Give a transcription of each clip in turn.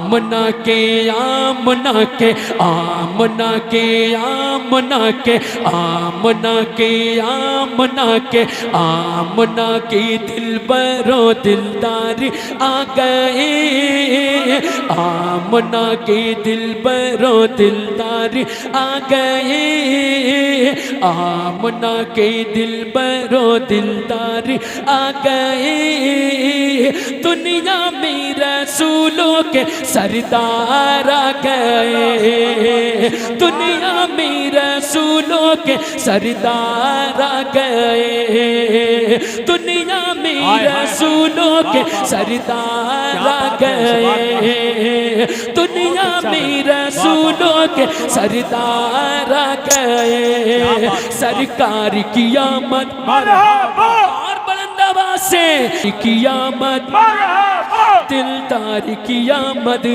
आमना के आमना के आमना के आमना के आमना के आमना के आमना की दिलबरो दिलदार आ गए, आमना के दिलबरो दिलदार आ गए, आमना के दिलबरो दिलदार आ गए। दुनिया में रसूलों के सरदार आ गए, दुनिया में रसूलों के सरदार आ गए, दुनिया में रसूलों के सरदार आ गए, दुनिया में रसूलों के सरदार आ गए। सरकार की आमद और बुलंद आवाज से की आमद, दिलदार की आमद,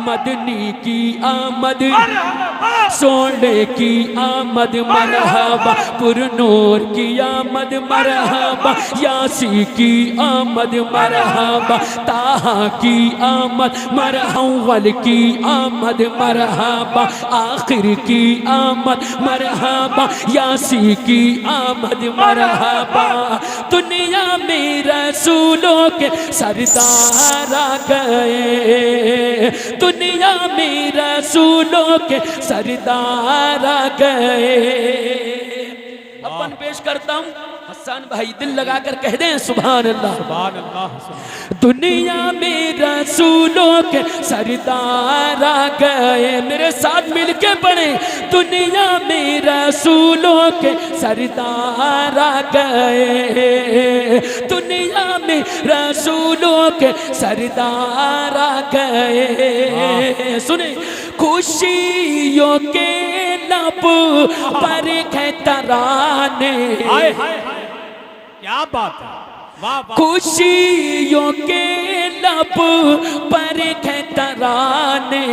मदनी की आमद, सोने की आमद मरहबा, पुरनूर की आमद मरहबा, यासी की आमद मरहबा, ताहा की आमद मरहवल की आमद मरहबा, आखिर की आमद मरहबा, यासी की आमद मरहबा। दुनिया में रसूलों के सरदार आ गए, दुनिया में रसूलों के सरदार आ गए। अपन पेश करता हूँ हसन भाई, दिल लगाकर कह दें सुभान अल्लाह सुभान अल्लाह। दुनिया में रसूलों के सरदार आ गए, मेरे साथ मिलके पढ़े। दुनिया में रसूलों के सरदार आ गए, दुनिया में रसूलों के सरदार आ गए। सुने, खुशियों के लब पर है तराने, क्या बात है, वाह वाह। खुशियों के लब पर है तराने,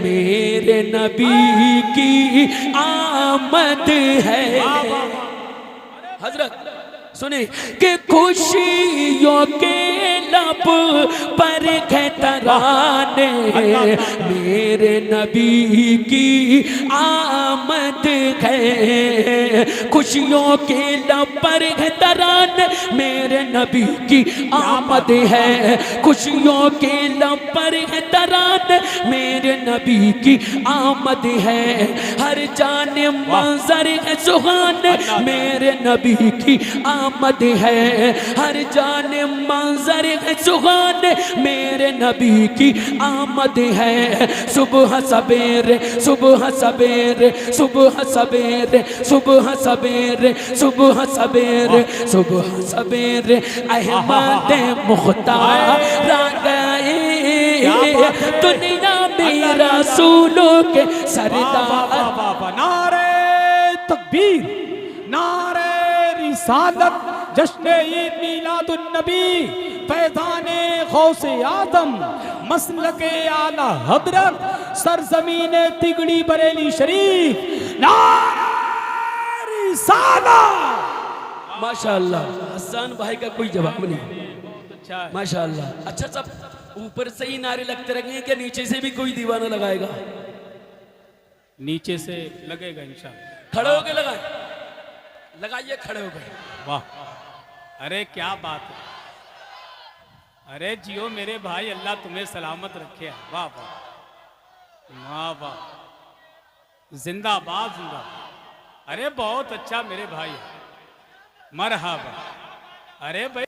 मेरे नबी की आमद है। हजरत सुने कि खुशियों के लब पर है तराने, मेरे नबी की आमद है। खुशियों के लब पर है तराने, मेरे नबी की आमद है। खुशियों के लब पर है तराने, मेरे नबी की आमद है। हर जानिब मंजर है सुहाने, मेरे नबी की आमद है। हर जानिब मंजर है सुहाने, मेरे नबी की आमद है। सुबह सवेरे सुबह सवेरे सुबह सवेरे सुबह सवेरे सुबह सवेरे सुबह सवेरे अहमद मुख्तार आ गए, दुनिया में रसूलों के सरदार। नारे तकबीर, नारे रिसालत, जश्न ईद मीलादुन नबी, फैज़ाने गौसे आदम, मसलके आला हजरत, सरजमीने तिगड़ी बरेली शरीफ। नारे रिसालत। माशाअल्लाह, हसन भाई का कोई जवाब नहीं। माशाअल्लाह। अच्छा, सब ऊपर से ही नारे लगते रहेंगे क्या नीचे से भी कोई दीवाना लगाएगा? नीचे से लगेगा इंशाअल्लाह। खड़े होके लगाए, लगाइए खड़े हो गए। वाह, अरे क्या बात है, अरे जियो मेरे भाई, अल्लाह तुम्हें सलामत रखे। वाह वाह वाह वाह, जिंदाबाद जिंदाबाद। अरे बहुत अच्छा मेरे भाई, मरहबा। अरे भाई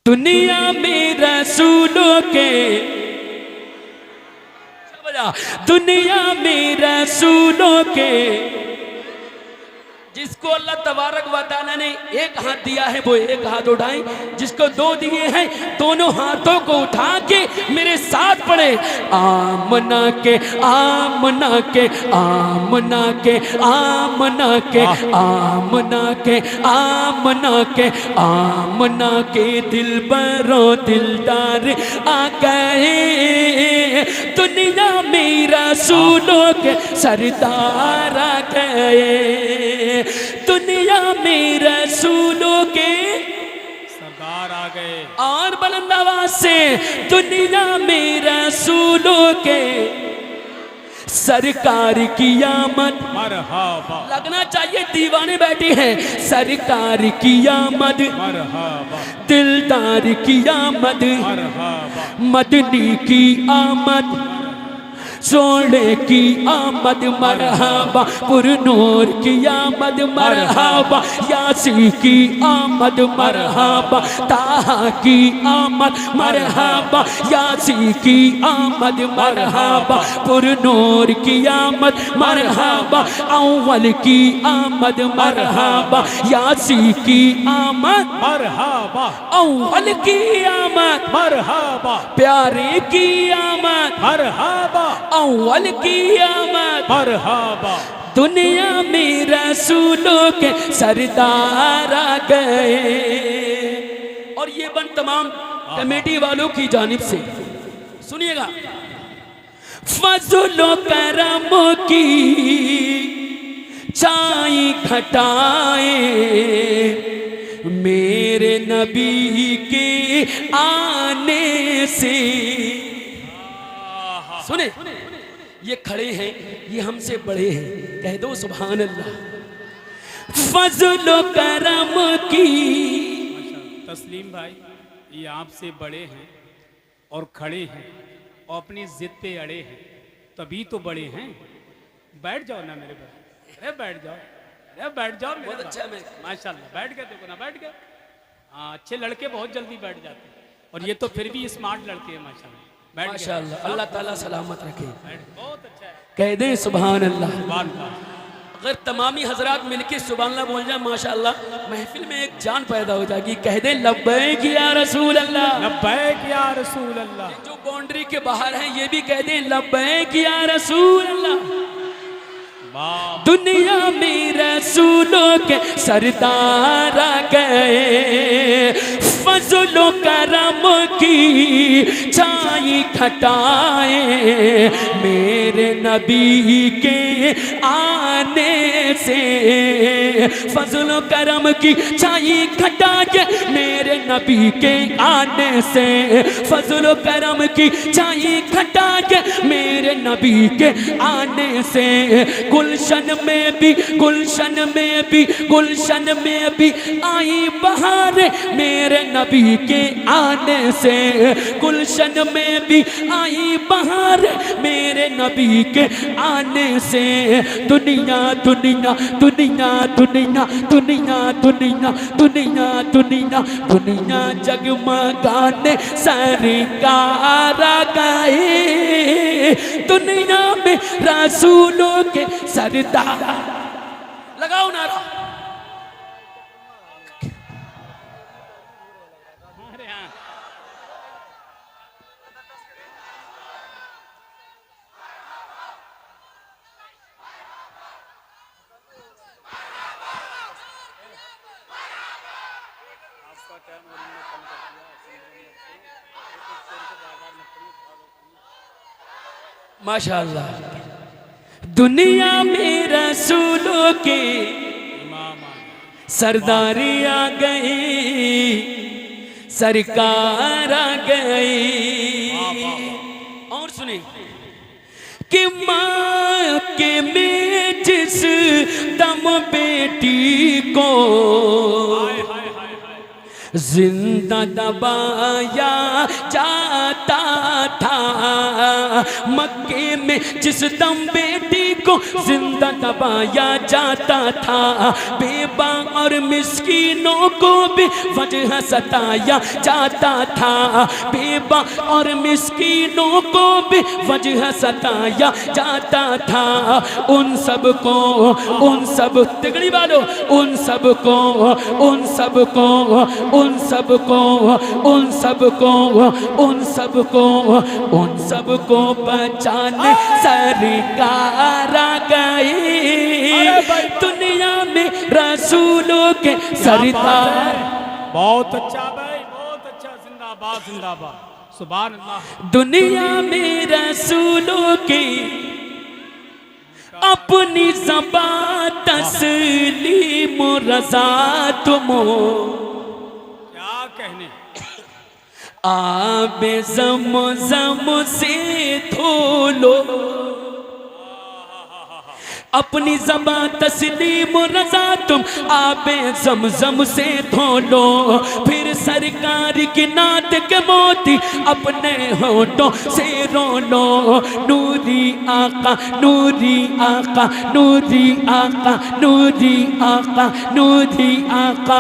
दुनिया में रसूलों के, दुनिया में रसूलों के जिसको अल्लाह तबारक व तआला ने एक हाथ दिया है वो एक हाथ उठाए, जिसको दो दिए हैं दोनों हाथों को उठा के मेरे साथ पढ़े। आमना के आमना के आमना के आमना के आमना के आमना के आमना के दिलबरो दिलदार आ गए, दुनिया में रसूलों के सरदार आ गए, दुनिया में रसूलों के सरदार आ गए। और बुलंद आवाज से दुनिया में रसूलों के सरकार की आमद। मरहबा लगना चाहिए दीवाने बैठे हैं। सरकार की आमद, मरहबा दिलदार की आमद, मरहबा मदनी की आमद, सोने की आमद मरहबा, पुरनूर की आमद मरहबा, यासी की आमद मरहबा, ताहा की आमद मरहबा, यासी की आमद मरहबा, पुरनूर की आमद मरहबा, अव्वल की आमद मरहबा, यासी की आमद मरहबा, अव्वल की आमद मरहबा, प्यारे की आमद मरहबा, अव्वल की आमद। मरहबा दुनिया में रसूलों के सरदार आ गए। और ये बन तमाम कमेटी वालों की जानिब से सुनिएगा। फजलो करम की छाई घटाए, मेरे नबी के आने से। सुने, ये खड़े हैं, ये हमसे बड़े हैं, कह दो सुभान अल्लाह। फजलो करम की। तस्लीम भाई, ये आपसे बड़े हैं और खड़े हैं और अपनी जिद पे अड़े हैं, तभी तो बड़े हैं। बैठ जाओ ना मेरे भाई, अरे बैठ जाओ, अरे बैठ जाओ मेरे बहुत भाई। अच्छा मैं माशाल्लाह, बैठ गए, देखो ना बैठ गए। हाँ, अच्छे लड़के बहुत जल्दी बैठ जाते हैं और ये तो फिर भी स्मार्ट लड़के हैं माशाल्लाह। बैठ गए। माशाल्लाह, अल्लाह ताला सलामत रखे। बहुत अच्छा है। कह दे सुभान अल्लाह। सुभान अल्लाह। अगर तमामी हजरात मिलके सुभान अल्लाह बोल जाए माशाल्लाह, महफिल में एक जान पैदा हो जाएगी। कह दे लब्बैक या रसूल अल्लाह, लब्बैक या रसूल अल्लाह। जो बाउंड्री के बाहर है ये भी कह दे लब्बैक या रसूल अल्लाह। दुनिया में रसूलों के सरदार आ गए, फजलो करम की छाई घटाए, मेरे नबी के आने से। फजलो करम की छाई घटा के मेरे नबी के आने से, फजलो करम की छाई घटा के मेरे नबी के आने से। गुलशन में भी, गुलशन में भी, गुलशन में भी आई बहार मेरे नबी के आने से। गुलशन में भी आई बहार मेरे नबी के आने से। दुनिया दुनिया दुनिया दुनिया दुनिया दुनिया दुनिया दुनिया दुनिया जगमगाने सरकार आ गए, दुनिया में रसूलों के सरदार। लगाओ नारा। अरे हाँ, माशाअल्लाह। दुनिया में रसूलों के इमाम आ गए। सरदारी आ गई, सरकार आ गई। और सुने कि माँ के में जिस दम बेटी को हाय हाय हाय हाय। जिंदा दबाया जाता था, मक्के में जिस दम बेटी को जिंदा दबाया जाता था, बेबा और मिस्कीनों को भी वजह सताया जाता था, बेबा और मिस्कीनों को भी वजह सताया जाता था। उन सब तिगड़ी वालों, उन सबको बचाने सरकार आ गई, दुनिया में रसूलों के सरदार। बहुत अच्छा भाई, बहुत अच्छा, जिंदाबाद जिंदाबाद, सुभान अल्लाह। दुनिया में रसूलों की अपनी ज़बान तस्लीम रज़ा तुमो, क्या कहने। आबे ज़म से धो लो, अपनी ज़बान तस्लीम रज़ा तुम आबे ज़म से धो लो, फिर सरकार की नात के मोती अपने होठों से रो लो। नूरी आका, नूरी आका, नूरी आका, नूरी आका, नूरी आका।